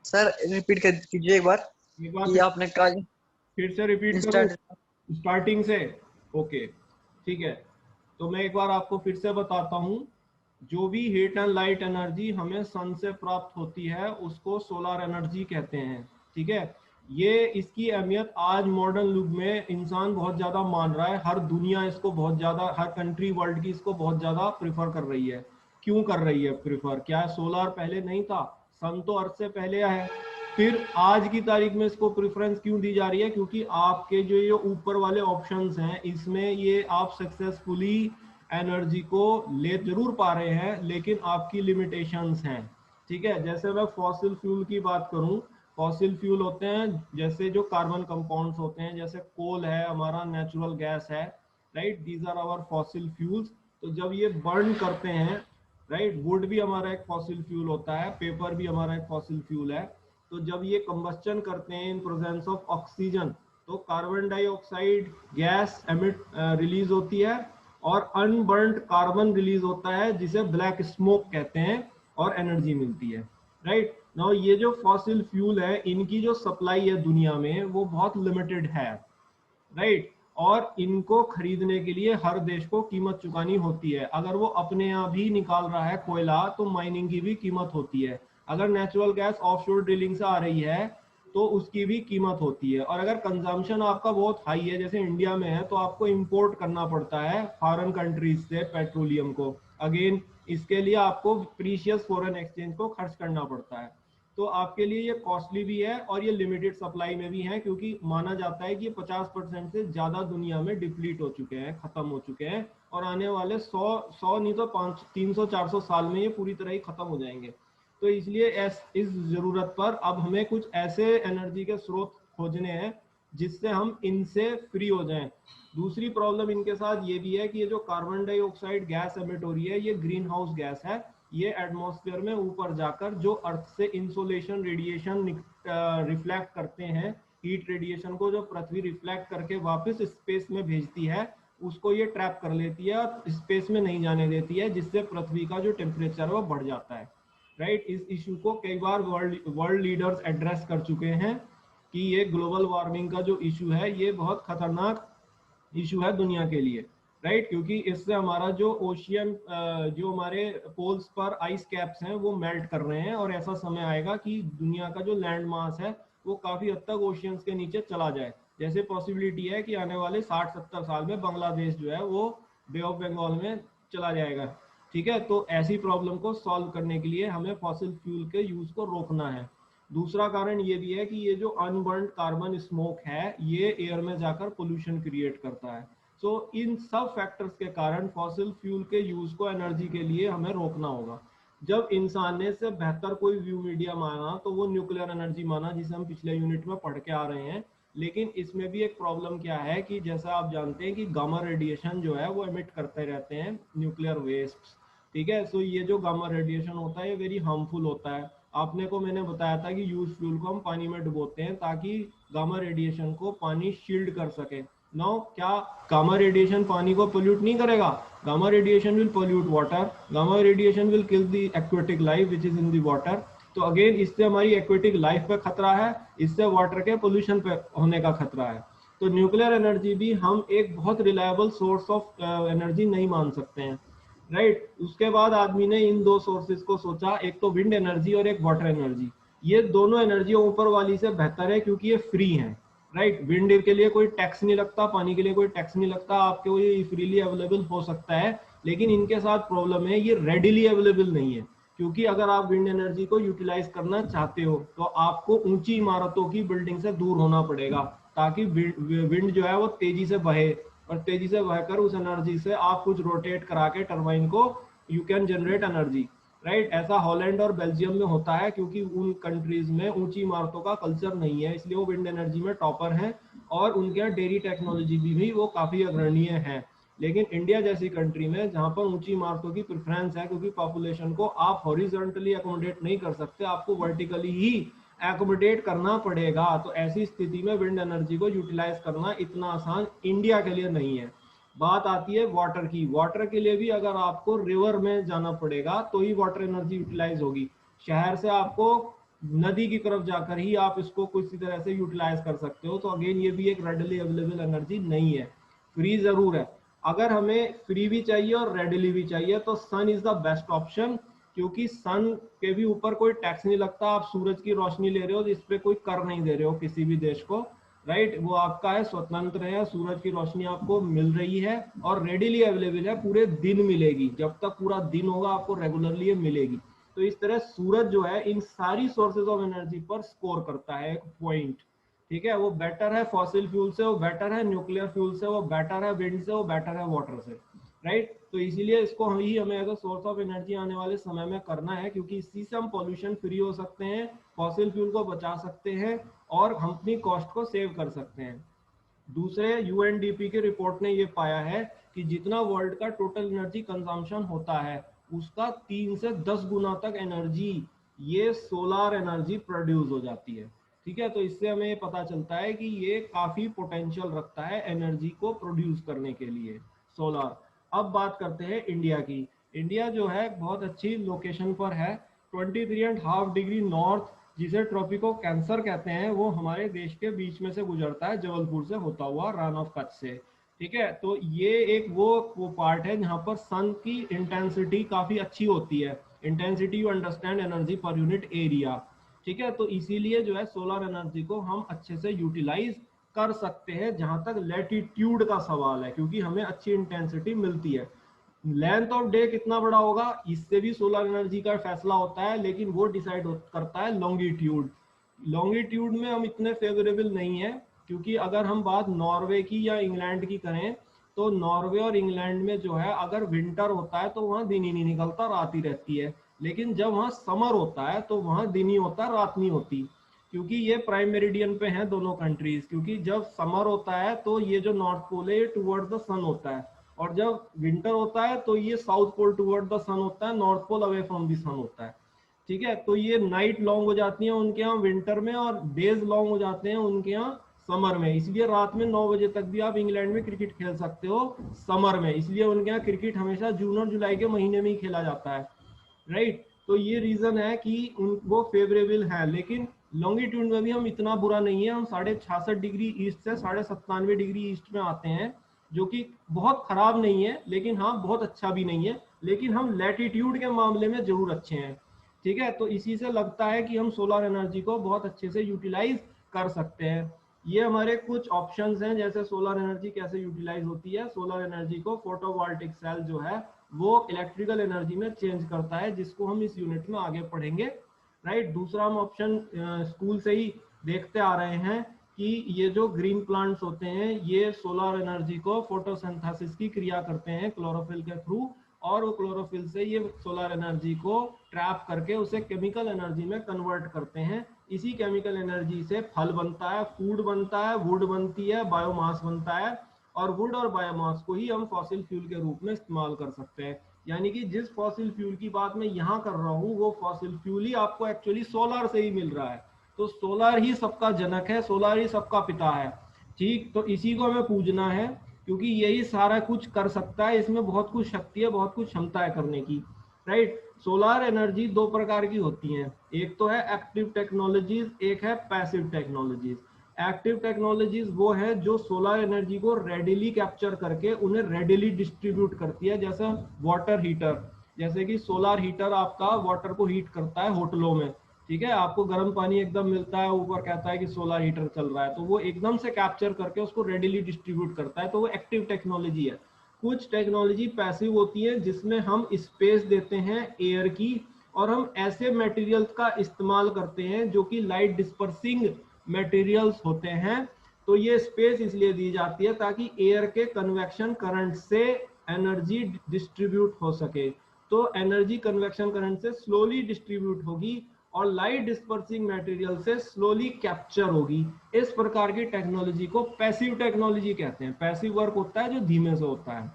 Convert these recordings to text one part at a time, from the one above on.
Sir repeat कर कीजिए एक बार एक बार कि आपने कहा फिर से रिपीट करूं इंस्टेंट। स्टार्टिंग से? ओके, ठीक है। तो मैं एक बार आपको फिर से बताता हूं। जो भी हीट एंड लाइट एनर्जी हमें सन से प्राप्त होती है उसको सोलर एनर्जी कहते हैं। ठीक है। ये इसकी अहमियत आज मॉडर्न युग में इंसान बहुत ज़्यादा मान रहा है। हर दुनिया इसको बहुत ज़्यादा, हर कंट्री वर्ल्ड की इसको बहुत ज़्यादा प्रिफर कर रही है। क्यों कर रही है प्रिफर? क्या सोलर पहले नहीं था? सन तो अर्थ से पहले है। फिर आज की तारीख में इसको प्रेफरेंस क्यों दी जा रही है? क्योंकि आपके जो ये ऊपर वाले ऑप्शंस हैं इसमें ये आप सक्सेसफुली एनर्जी को ले जरूर पा रहे हैं, लेकिन आपकी लिमिटेशंस हैं। ठीक है। जैसे मैं फॉसिल फ्यूल की बात करूं, फॉसिल फ्यूल होते हैं जैसे जो कार्बन कंपाउंड्स होते हैं, जैसे कोल है हमारा, नेचुरल गैस है, right, these are our fossil fuels. तो जब ये बर्न करते हैं, राइट, वुड भी हमारा एक फॉसिल फ्यूल होता है, पेपर भी हमारा एक फॉसिल फ्यूल है। तो जब ये कंबस्टन करते हैं इन प्रेजेंस ऑफ ऑक्सीजन, तो carbon dioxide gas emit release होती है और अनबर्न्ड कार्बन रिलीज होता है जिसे ब्लैक स्मोक कहते हैं, और एनर्जी मिलती है। राइट नाउ ये जो फॉसिल फ्यूल है इनकी जो सप्लाई है दुनिया में वो बहुत लिमिटेड है। राइट। और इनको खरीदने के लिए हर देश को कीमत चुकानी होती है। अगर वो अपने यहाँ भी निकाल रहा है कोयला तो माइनिंग की भी कीमत होती है। अगर नेचुरल गैस ऑफशोर ड्रिलिंग से आ रही है तो उसकी भी कीमत होती है। और अगर कंजम्पशन आपका बहुत हाई है जैसे इंडिया में है तो आपको इंपोर्ट करना पड़ता है फॉरेन कंट्रीज से पेट्रोलियम को। अगेन इसके लिए आपको प्रीशियस फॉरेन एक्सचेंज को खर्च करना पड़ता है। तो आपके लिए ये कॉस्टली भी है और ये लिमिटेड सप्लाई में भी है, क्योंकि माना जाता है कि ये 50% से ज्यादा दुनिया में डिप्लीट हो चुके हैं, खत्म हो चुके हैं, और आने वाले 100 नहीं तो 300-400 साल में ये पूरी तरह ही खत्म हो जाएंगे। तो इसलिए इस जरूरत पर अब हमें कुछ ऐसे एनर्जी के स्रोत खोजने हैं जिससे हम इनसे फ्री हो जाएं। दूसरी प्रॉब्लम इनके साथ ये भी है कि ये जो कार्बन डाइऑक्साइड गैस एमिट हो रही है ये ग्रीन हाउस गैस है। ये एटमॉस्फेयर में ऊपर जाकर जो अर्थ से इंसोलेशन रेडिएशन रिफ्लेक्ट करते हैं, हीट रेडिएशन को जो पृथ्वी रिफ्लेक्ट करके वापस स्पेस में भेजती है, उसको ये ट्रैप कर लेती है और स्पेस में नहीं जाने देती है, जिससे पृथ्वी का जो टेम्परेचर है वो बढ़ जाता है। राइट। इस इशू को कई बार वर्ल्ड लीडर्स एड्रेस कर चुके हैं कि ये ग्लोबल वार्मिंग का जो इशू है ये बहुत खतरनाक इशू है दुनिया के लिए। राइट। क्योंकि इससे हमारा जो ओशियन, जो हमारे पोल्स पर आइस कैप्स हैं वो मेल्ट कर रहे हैं, और ऐसा समय आएगा कि दुनिया का जो लैंड मास है वो काफी हद तक ओशियंस के नीचे चला जाए। जैसे पॉसिबिलिटी है कि आने वाले 60-70 साल में बांग्लादेश जो है वो बे ऑफ बंगाल में चला जाएगा। ठीक है। तो ऐसी प्रॉब्लम को सॉल्व करने के लिए हमें फॉसिल फ्यूल के यूज को रोकना है। दूसरा कारण ये भी है कि ये जो अनबर्न्ड कार्बन स्मोक है ये एयर में जाकर पोल्यूशन क्रिएट करता है। सो इन सब फैक्टर्स के कारण फॉसिल फ्यूल के यूज को एनर्जी के लिए हमें रोकना होगा। जब इंसान ने से बेहतर कोई व्यू मीडिया माना तो वो न्यूक्लियर एनर्जी माना, जिसे हम पिछले यूनिट में पढ़ के आ रहे हैं। लेकिन इसमें भी एक प्रॉब्लम क्या है कि जैसा आप जानते हैं कि गामा रेडिएशन जो है वो एमिट करते रहते हैं न्यूक्लियर वेस्ट। ठीक है। सो ये जो गामा रेडिएशन होता है ये वेरी हार्मफुल होता है। आपने को मैंने बताया था कि यूज फ्यूल को हम पानी में डुबोते हैं ताकि गामा रेडिएशन को पानी शील्ड कर सके। नाउ क्या गामा रेडिएशन पानी को पोल्यूट नहीं करेगा? Gamma radiation will pollute water, gamma radiation will kill the aquatic life which is in the water. तो अगेन इससे हमारी एक्वेटिक लाइफ पे खतरा है, इससे वाटर के पोल्यूशन पे होने का खतरा है। तो न्यूक्लियर एनर्जी भी हम एक बहुत रिलायबल सोर्स ऑफ एनर्जी नहीं मान सकते हैं। राइट। उसके बाद आदमी ने इन दो सोर्सेज को सोचा, एक तो विंड एनर्जी और एक वाटर एनर्जी। ये दोनों एनर्जी ऊपर वाली से बेहतर है क्योंकि ये फ्री हैं। राइट। विंड के लिए कोई टैक्स नहीं लगता, पानी के लिए कोई टैक्स नहीं लगता, आपके ये फ्रीली अवेलेबल हो सकता है। लेकिन इनके साथ प्रॉब्लम है ये रेडिली अवेलेबल नहीं है। क्योंकि अगर आप विंड एनर्जी को यूटिलाइज करना चाहते हो तो आपको ऊंची इमारतों की बिल्डिंग से दूर होना पड़ेगा, ताकि विंड जो है वो तेजी से बहे, और तेजी से बहकर उस एनर्जी से आप कुछ रोटेट करा के टरबाइन को you can generate energy. Right. ऐसा हॉलैंड और बेल्जियम में होता है क्योंकि उन कंट्रीज में ऊंची इमारतों का कल्चर नहीं है, इसलिए वो विंड एनर्जी में टॉपर हैं, और उनके यहाँ डेयरी टेक्नोलॉजी भी वो काफी अग्रणीय है। लेकिन इंडिया जैसी कंट्री में जहां पर ऊंची इमारतों की प्रेफरेंस है, क्योंकि पॉपुलेशन को आप हॉरिजॉन्टली अकोमोडेट नहीं कर सकते, आपको वर्टिकली ही एकोमोडेट करना पड़ेगा। तो ऐसी स्थिति में विंड एनर्जी को यूटिलाइज करना इतना आसान इंडिया के लिए नहीं है। बात आती है वाटर की। वाटर के लिए भी अगर आपको रिवर में जाना पड़ेगा तो ही वाटर एनर्जी यूटिलाइज होगी। शहर से आपको नदी की तरफ जाकर ही आप इसको किसी तरह से यूटिलाइज कर सकते हो। तो अगेन ये भी एक रेडली अवेलेबल एनर्जी नहीं है। फ्री जरूर है, अगर हमें फ्री भी चाहिए और रेडली भी चाहिए तो सन इज द बेस्ट ऑप्शन, क्योंकि सन के भी ऊपर कोई टैक्स नहीं लगता। आप सूरज की रोशनी ले रहे हो तो इस पे कोई कर नहीं दे रहे हो किसी भी देश को, राइट। वो आपका है, स्वतंत्र है, सूरज की रोशनी आपको मिल रही है और रेडीली अवेलेबल है, पूरे दिन मिलेगी। जब तक पूरा दिन होगा आपको रेगुलरली ये मिलेगी। तो इस तरह सूरज जो है इन सारी सोर्सेज ऑफ एनर्जी पर स्कोर करता है एक पॉइंट, ठीक है। वो बेटर है फॉसिल फ्यूल से, वो बेटर है न्यूक्लियर फ्यूल से, वो बेटर है विंड से, वो बेटर है वाटर से, राइट। तो इसीलिए इसको ही हमें as a source of energy आने वाले समय में करना है, क्योंकि इसी से हम पॉल्यूशन फ्री हो सकते हैं, फॉसिल फ्यूल को बचा सकते हैं और हम अपनी कॉस्ट को सेव कर सकते हैं। दूसरे यूएनडीपी की रिपोर्ट ने ये पाया है कि जितना वर्ल्ड का टोटल एनर्जी कंजम्पशन होता है उसका 3 से 10 गुना तक एनर्जी ये सोलर एनर्जी प्रोड्यूस हो जाती है, ठीक है। तो इससे हमें ये पता चलता है कि ये काफी पोटेंशियल रखता है एनर्जी को प्रोड्यूस करने के लिए सोलर। अब बात करते हैं इंडिया की। इंडिया जो है बहुत अच्छी लोकेशन पर है, 23.5 डिग्री नॉर्थ, जिसे ट्रॉपिको कैंसर कहते हैं, वो हमारे देश के बीच में से गुजरता है, जबलपुर से होता हुआ, रन ऑफ कच्छ से, ठीक है। तो ये एक वो पार्ट है जहाँ पर सन की इंटेंसिटी काफी अच्छी होती है। Intensity you understand energy per unit area, ठीक है। तो इसीलिए जो है सोलर एनर्जी को हम अच्छे से यूटिलाइज कर सकते हैं जहां तक लैटिट्यूड का सवाल है, क्योंकि हमें अच्छी इंटेंसिटी मिलती है। लेंथ ऑफ डे कितना बड़ा होगा इससे भी सोलर एनर्जी का फैसला होता है, लेकिन वो डिसाइड करता है लॉन्गिट्यूड। लॉन्गिट्यूड में हम इतने फेवरेबल नहीं है, क्योंकि अगर हम बात नॉर्वे की या इंग्लैंड की करें तो नॉर्वे और इंग्लैंड में जो है अगर विंटर होता है तो वहाँ दिन ही नहीं निकलता, रात ही रहती है। लेकिन जब वहाँ समर होता है तो वहाँ दिन ही होता है, रात नहीं होती, क्योंकि ये प्राइम मेरिडियन पे हैं दोनों कंट्रीज। क्योंकि जब समर होता है तो ये जो नॉर्थ पोल है ये टुवर्ड द सन होता है, और जब विंटर होता है तो ये south pole toward the sun होता है, north pole away from the sun होता है, ठीक है। तो ये नाइट लॉन्ग हो जाती है उनके यहाँ विंटर में और डेज लॉन्ग हो जाते हैं उनके यहाँ समर में। इसलिए रात में 9 बजे तक भी आप इंग्लैंड में क्रिकेट खेल सकते हो समर में, इसलिए उनके यहाँ क्रिकेट हमेशा जून और जुलाई के महीने में ही खेला जाता है, राइट। तो ये रीजन है कि वो फेवरेबल है। लेकिन लॉन्गिट्यूड में भी हम इतना बुरा नहीं है, हम 66.5 डिग्री ईस्ट से 97.5 डिग्री ईस्ट में आते हैं, जो कि बहुत खराब नहीं है लेकिन हाँ बहुत अच्छा भी नहीं है। लेकिन हम लैटिट्यूड के मामले में जरूर अच्छे हैं, ठीक है। तो इसी से लगता है कि हम सोलर एनर्जी को बहुत अच्छे से यूटिलाइज कर सकते हैं। ये हमारे कुछ ऑप्शंस हैं, जैसे सोलर एनर्जी कैसे यूटिलाइज होती है। सोलर एनर्जी को फोटोवोल्टिक सेल जो है वो इलेक्ट्रिकल एनर्जी में चेंज करता है, जिसको हम इस यूनिट में आगे पढ़ेंगे, राइट। दूसरा हम ऑप्शन स्कूल से ही देखते आ रहे हैं कि ये जो ग्रीन प्लांट्स होते हैं ये सोलर एनर्जी को फोटोसिंथेसिस की क्रिया करते हैं क्लोरोफिल के थ्रू, और वो क्लोरोफिल से ये सोलर एनर्जी को ट्रैप करके उसे केमिकल एनर्जी में कन्वर्ट करते हैं। इसी केमिकल एनर्जी से फल बनता है, फूड बनता है, वुड बनती है, बायोमास बनता है, और वुड और बायोमास को ही हम फॉसिल फ्यूल के रूप में इस्तेमाल कर सकते हैं। यानी कि जिस फॉसिल फ्यूल की बात मैं यहाँ कर रहा हूँ वो फॉसिल फ्यूल ही आपको एक्चुअली सोलर से ही मिल रहा है। तो सोलर ही सबका जनक है, सोलर ही सबका पिता है, ठीक। तो इसी को हमें पूजना है, क्योंकि यही सारा कुछ कर सकता है, इसमें बहुत कुछ शक्ति है, बहुत कुछ क्षमता है करने की, राइट। सोलर एनर्जी दो प्रकार की होती है, एक तो है एक्टिव टेक्नोलॉजीज, एक है पैसिव टेक्नोलॉजीज। एक्टिव टेक्नोलॉजीज वो है जो सोलर एनर्जी को रेडिली कैप्चर करके उन्हें रेडिली डिस्ट्रीब्यूट करती है, जैसे वाटर हीटर। जैसे कि सोलर हीटर आपका वाटर को हीट करता है होटलों में, ठीक है। आपको गर्म पानी एकदम मिलता है, ऊपर कहता है कि सोलर हीटर चल रहा है, तो वो एकदम से कैप्चर करके उसको रेडिली डिस्ट्रीब्यूट करता है, तो वो एक्टिव टेक्नोलॉजी है। कुछ टेक्नोलॉजी पैसिव होती है जिसमें हम स्पेस देते हैं एयर की, और हम ऐसे मटेरियल्स का इस्तेमाल करते हैं जो कि लाइट डिस्पर्सिंग मटेरियल्स होते हैं। तो ये स्पेस इसलिए दी जाती है ताकि एयर के कन्वेक्शन करंट से एनर्जी डिस्ट्रीब्यूट हो सके। तो एनर्जी कन्वेक्शन करंट से स्लोली डिस्ट्रीब्यूट होगी और लाइट डिस्पर्सिंग मटेरियल से स्लोली कैप्चर होगी। इस प्रकार की टेक्नोलॉजी को पैसिव टेक्नोलॉजी कहते हैं। पैसिव वर्क होता है जो धीमे से होता है,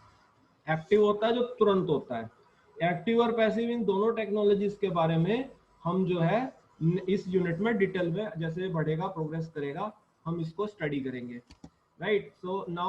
एक्टिव होता है जो तुरंत होता है। एक्टिव और पैसिव इन दोनों टेक्नोलॉजीज के बारे में हम जो है इस यूनिट में डिटेल में जैसे बढ़ेगा प्रोग्रेस करेगा हम इसको स्टडी करेंगे, राइट। So now